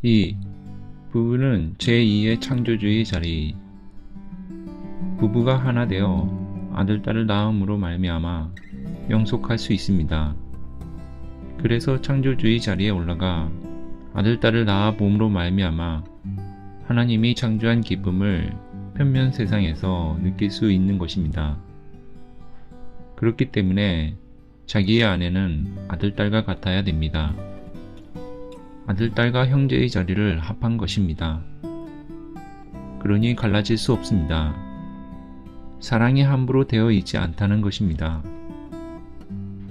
2. 부부는 제2의 창조주의 자리. 부부가 하나 되어 아들, 딸을 낳음으로 말미암아 영속할 수 있습니다. 그래서 창조주의 자리에 올라가 아들, 딸을 낳아 봄으로 말미암아 하나님이 창조한 기쁨을 편면 세상에서 느낄 수 있는 것입니다. 그렇기 때문에 자기의 아내는 아들, 딸과 같아야 됩니다. 아들, 딸과 형제의 자리를 합한 것입니다. 그러니 갈라질 수 없습니다. 사랑이 함부로 되어 있지 않다는 것입니다.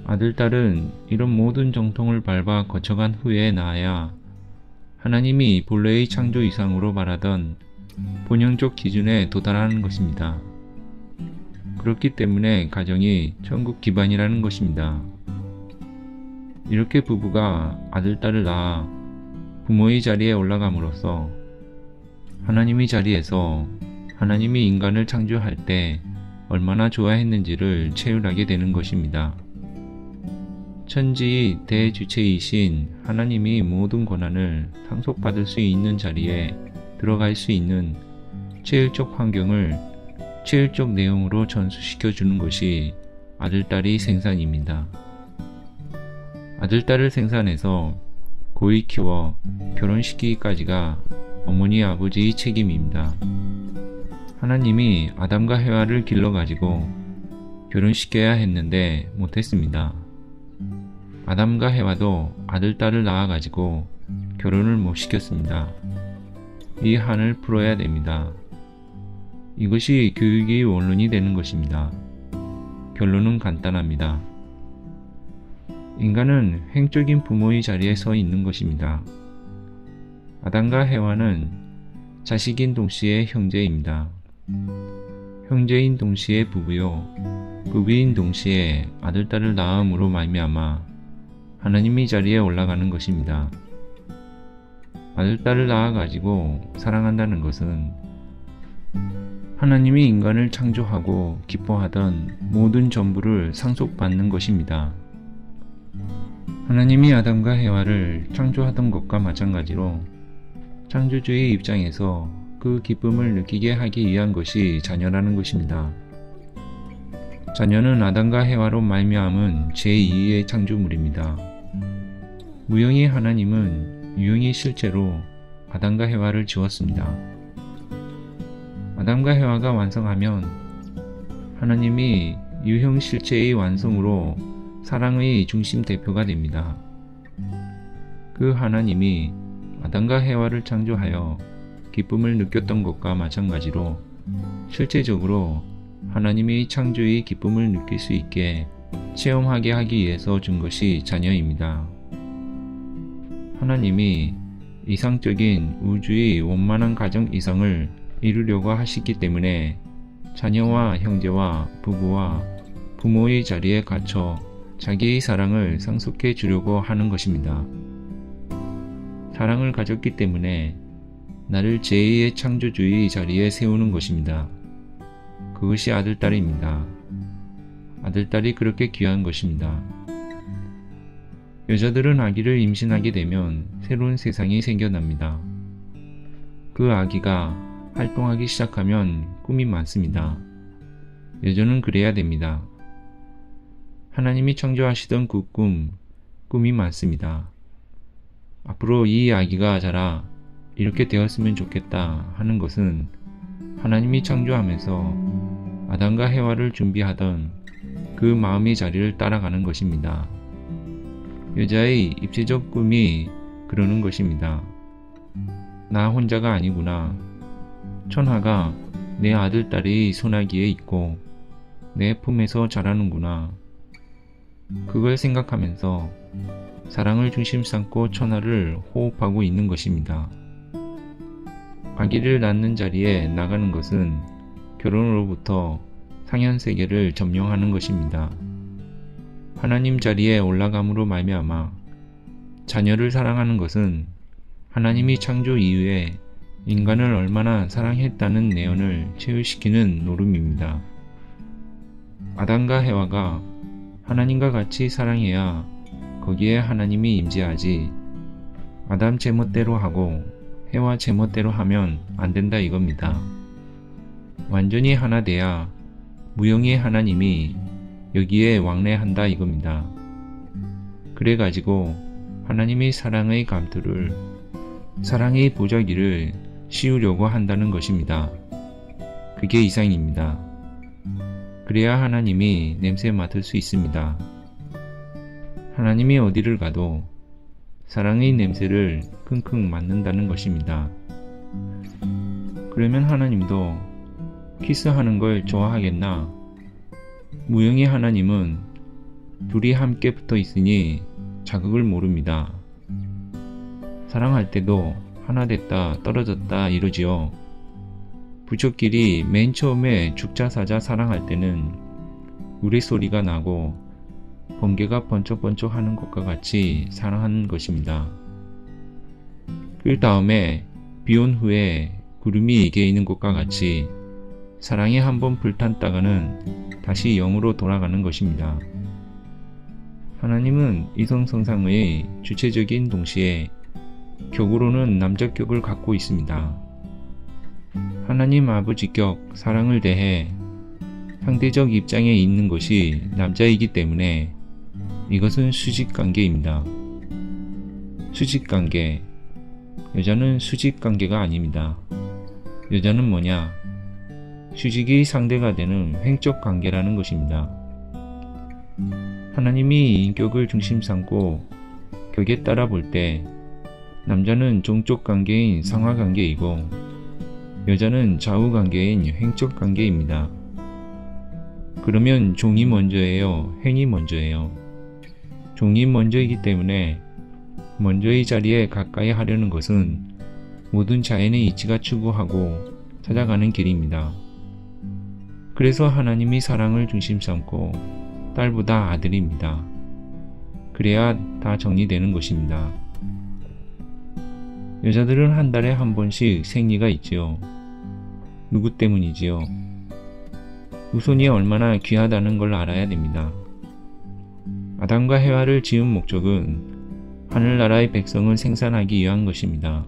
아들, 딸은 이런 모든 정통을 밟아 거쳐간 후에 낳아야 하나님이 본래의 창조 이상으로 말하던 본영적 기준에 도달하는 것입니다. 그렇기 때문에 가정이 천국 기반이라는 것입니다. 이렇게 부부가 아들, 딸을 낳아 부모의 자리에 올라감으로써 하나님의 자리에서 하나님이 인간을 창조할 때 얼마나 좋아했는지를 체휼하게 되는 것입니다. 천지의 대주체이신 하나님이 모든 권한을 상속받을 수 있는 자리에 들어갈 수 있는 체휼적 환경을 체휼적 내용으로 전수시켜 주는 것이 아들, 딸의 생산입니다. 아들, 딸을 생산해서 고이 키워 결혼시키기까지가 어머니, 아버지의 책임입니다. 하나님이 아담과 해와를 길러가지고 결혼시켜야 했는데 못했습니다. 아담과 해와도 아들, 딸을 낳아가지고 결혼을 못 시켰습니다. 이 한을 풀어야 됩니다. 이것이 교육의 원론이 되는 것입니다. 결론은 간단합니다. 인간은 횡적인 부모의 자리에 서 있는 것입니다. 아담과 해와는 자식인 동시에 형제입니다. 형제인 동시에 부부요, 부부인 동시에 아들, 딸을 낳음으로 말미암아 하나님의 자리에 올라가는 것입니다. 아들, 딸을 낳아가지고 사랑한다는 것은 하나님이 인간을 창조하고 기뻐하던 모든 전부를 상속받는 것입니다. 하나님이 아담과 해와를 창조하던 것과 마찬가지로 창조주의 입장에서 그 기쁨을 느끼게 하기 위한 것이 자녀라는 것입니다. 자녀는 아담과 해와로 말미암은 제2의 창조물입니다. 무형의 하나님은 유형의 실체로 아담과 해와를 지었습니다. 아담과 해와가 완성하면 하나님이 유형 실체의 완성으로 사랑의 중심 대표가 됩니다. 그 하나님이 아담과 해와를 창조하여 기쁨을 느꼈던 것과 마찬가지로 실제적으로 하나님의 창조의 기쁨을 느낄 수 있게 체험하게 하기 위해서 준 것이 자녀입니다. 하나님이 이상적인 우주의 원만한 가정 이상을 이루려고 하시기 때문에 자녀와 형제와 부부와 부모의 자리에 갇혀 자기의 사랑을 상속해 주려고 하는 것입니다. 사랑을 가졌기 때문에 나를 제2의 창조주의 자리에 세우는 것입니다. 그것이 아들, 딸입니다. 아들, 딸이 그렇게 귀한 것입니다. 여자들은 아기를 임신하게 되면 새로운 세상이 생겨납니다. 그 아기가 활동하기 시작하면 꿈이 많습니다. 여자는 그래야 됩니다. 하나님이 창조하시던 그 꿈이 많습니다. 앞으로 이 아기가 자라 이렇게 되었으면 좋겠다 하는 것은 하나님이 창조하면서 아담과 해와를 준비하던 그 마음의 자리를 따라가는 것입니다. 여자의 입체적 꿈이 그러는 것입니다. 나 혼자가 아니구나. 천하가 내 아들, 딸이 소나기에 있고 내 품에서 자라는구나. 그걸 생각하면서 사랑을 중심 삼고 천하를 호흡하고 있는 것입니다. 아기를 낳는 자리에 나가는 것은 결혼으로부터 상현세계를 점령하는 것입니다. 하나님 자리에 올라감으로 말미암아 자녀를 사랑하는 것은 하나님이 창조 이후에 인간을 얼마나 사랑했다는 내연을 체휼시키는 노름입니다. 아담과 해와가 하나님과 같이 사랑해야 거기에 하나님이 임재하지 아담 제멋대로 하고 해와 제멋대로 하면 안 된다 이겁니다. 완전히 하나 돼야 무형의 하나님이 여기에 왕래한다 이겁니다. 그래가지고 하나님이 사랑의 감투를, 사랑의 보자기를 씌우려고 한다는 것입니다. 그게 이상입니다. 그래야 하나님이 냄새 맡을 수 있습니다. 하나님이 어디를 가도 사랑의 냄새를 킁킁 맡는다는 것입니다. 그러면 하나님도 키스하는 걸 좋아하겠나? 무형의 하나님은 둘이 함께 붙어 있으니 자극을 모릅니다. 사랑할 때도 하나 됐다 떨어졌다 이러지요. 부족끼리 맨 처음에 죽자사자 사랑할 때는 우레소리가 나고 번개가 번쩍번쩍 하는 것과 같이 사랑하는 것입니다. 그 다음에 비온 후에 구름이 개이는 것과 같이 사랑이 한번 불탔다가는 다시 영으로 돌아가는 것입니다. 하나님은 이성성상의 주체적인 동시에 격으로는 남자격을 갖고 있습니다. 하나님 아버지격 사랑을 대해 상대적 입장에 있는 것이 남자이기 때문에 이것은 수직관계입니다. 수직관계, 여자는 수직관계가 아닙니다. 여자는 뭐냐? 수직이 상대가 되는 횡적 관계라는 것입니다. 하나님이 인격을 중심 삼고 격에 따라 볼 때 남자는 종적 관계인 상하 관계이고 여자는 좌우 관계인 횡적 관계입니다. 그러면 종이 먼저예요? 횡이 먼저예요? 종이 먼저이기 때문에 먼저의 자리에 가까이 하려는 것은 모든 자연의 이치가 추구하고 찾아가는 길입니다. 그래서 하나님이 사랑을 중심 삼고 딸보다 아들입니다. 그래야 다 정리되는 것입니다. 여자들은 한 달에 한 번씩 생리가 있지요. 누구 때문이지요? 후손이 얼마나 귀하다는 걸 알아야 됩니다. 아담과 해와를 지은 목적은 하늘나라의 백성을 생산하기 위한 것입니다.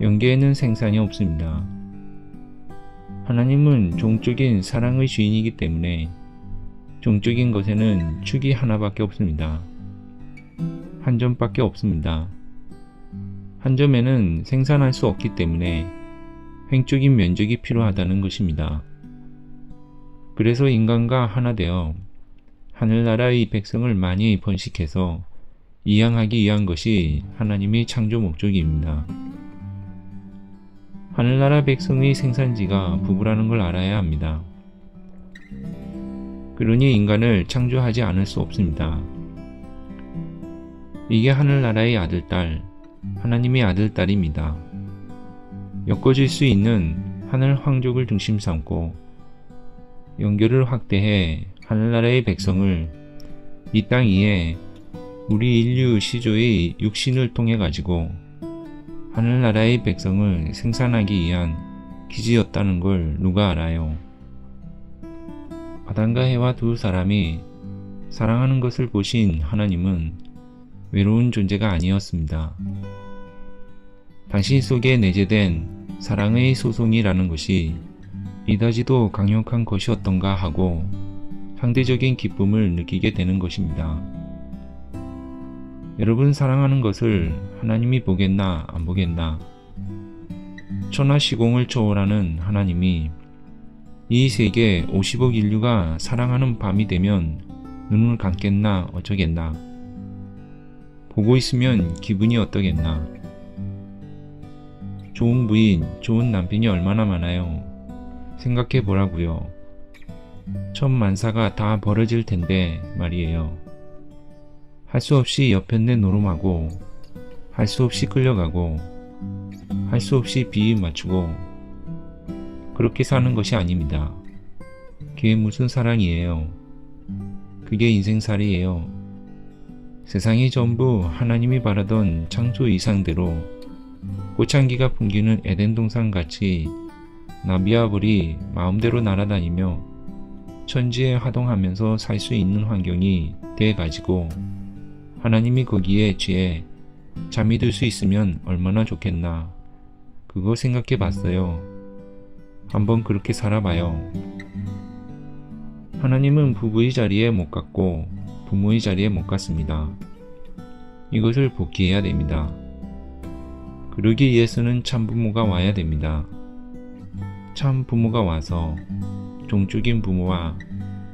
영계에는 생산이 없습니다. 하나님은 종적인 사랑의 주인이기 때문에 종적인 것에는 축이 하나밖에 없습니다. 한 점밖에 없습니다. 한 점에는 생산할 수 없기 때문에 횡적인 면적이 필요하다는 것입니다. 그래서 인간과 하나 되어 하늘나라의 백성을 많이 번식해서 이양하기 위한 것이 하나님의 창조 목적입니다. 하늘나라 백성의 생산지가 부부라는 걸 알아야 합니다. 그러니 인간을 창조하지 않을 수 없습니다. 이게 하늘나라의 아들딸, 하나님의 아들딸입니다. 엮어질 수 있는 하늘 황족을 중심 삼고 연결을 확대해 하늘나라의 백성을 이 땅 위에 우리 인류 시조의 육신을 통해 가지고 하늘나라의 백성을 생산하기 위한 기지였다는 걸 누가 알아요? 아담과 해와 두 사람이 사랑하는 것을 보신 하나님은 외로운 존재가 아니었습니다. 당신 속에 내재된 사랑의 소송이라는 것이 이다지도 강력한 것이었던가 하고 상대적인 기쁨을 느끼게 되는 것입니다. 여러분 사랑하는 것을 하나님이 보겠나 안 보겠나? 천하 시공을 초월하는 하나님이 이 세계 50억 인류가 사랑하는 밤이 되면 눈을 감겠나 어쩌겠나? 보고 있으면 기분이 어떠겠나? 좋은 부인, 좋은 남편이 얼마나 많아요. 생각해 보라고요. 천만사가 다 벌어질 텐데 말이에요. 할 수 없이 여편네 노름하고 할 수 없이 끌려가고 할 수 없이 비위 맞추고 그렇게 사는 것이 아닙니다. 그게 무슨 사랑이에요? 그게 인생살이에요. 세상이 전부 하나님이 바라던 창조 이상대로 꽃향기가 풍기는 에덴 동산같이 나비와 벌이 마음대로 날아다니며 천지에 화동하면서 살 수 있는 환경이 돼가지고 하나님이 거기에 죄 잠이 들 수 있으면 얼마나 좋겠나. 그거 생각해 봤어요. 한번 그렇게 살아봐요. 하나님은 부부의 자리에 못 갔고 부모의 자리에 못 갔습니다. 이것을 복귀해야 됩니다. 그러기 위해서는 참 부모가 와야 됩니다. 참 부모가 와서 종적인 부모와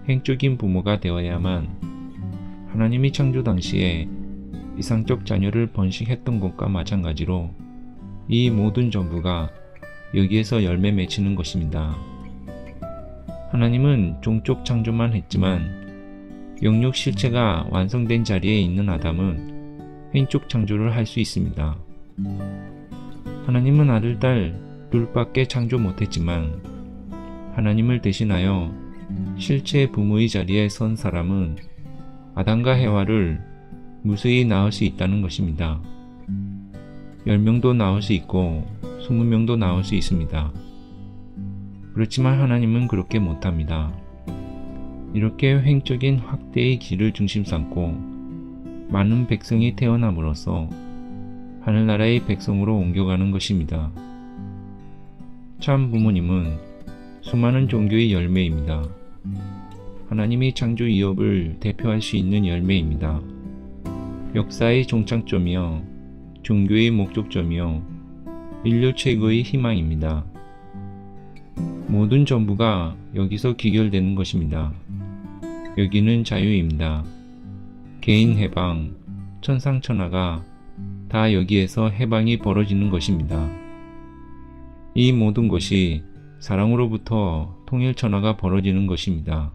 행적인 부모가 되어야만 하나님이 창조 당시에 이상적 자녀를 번식했던 것과 마찬가지로 이 모든 전부가 여기에서 열매 맺히는 것입니다. 하나님은 종적 창조만 했지만 영육 실체가 완성된 자리에 있는 아담은 행적 창조를 할 수 있습니다. 하나님은 아들, 딸 둘밖에 창조 못했지만 하나님을 대신하여 실체 부모의 자리에 선 사람은 아담과 해와를 무수히 낳을 수 있다는 것입니다. 10명도 낳을 수 있고 20명도 낳을 수 있습니다. 그렇지만 하나님은 그렇게 못합니다. 이렇게 횡적인 확대의 길을 중심 삼고 많은 백성이 태어남으로써 하늘나라의 백성으로 옮겨가는 것입니다. 참 부모님은 수많은 종교의 열매입니다. 하나님의 창조 이업을 대표할 수 있는 열매입니다. 역사의 종착점이요, 종교의 목적점이요, 인류 최고의 희망입니다. 모든 전부가 여기서 귀결되는 것입니다. 여기는 자유입니다. 개인 해방, 천상천하가 다 여기에서 해방이 벌어지는 것입니다. 이 모든 것이 사랑으로부터 통일천하가 벌어지는 것입니다.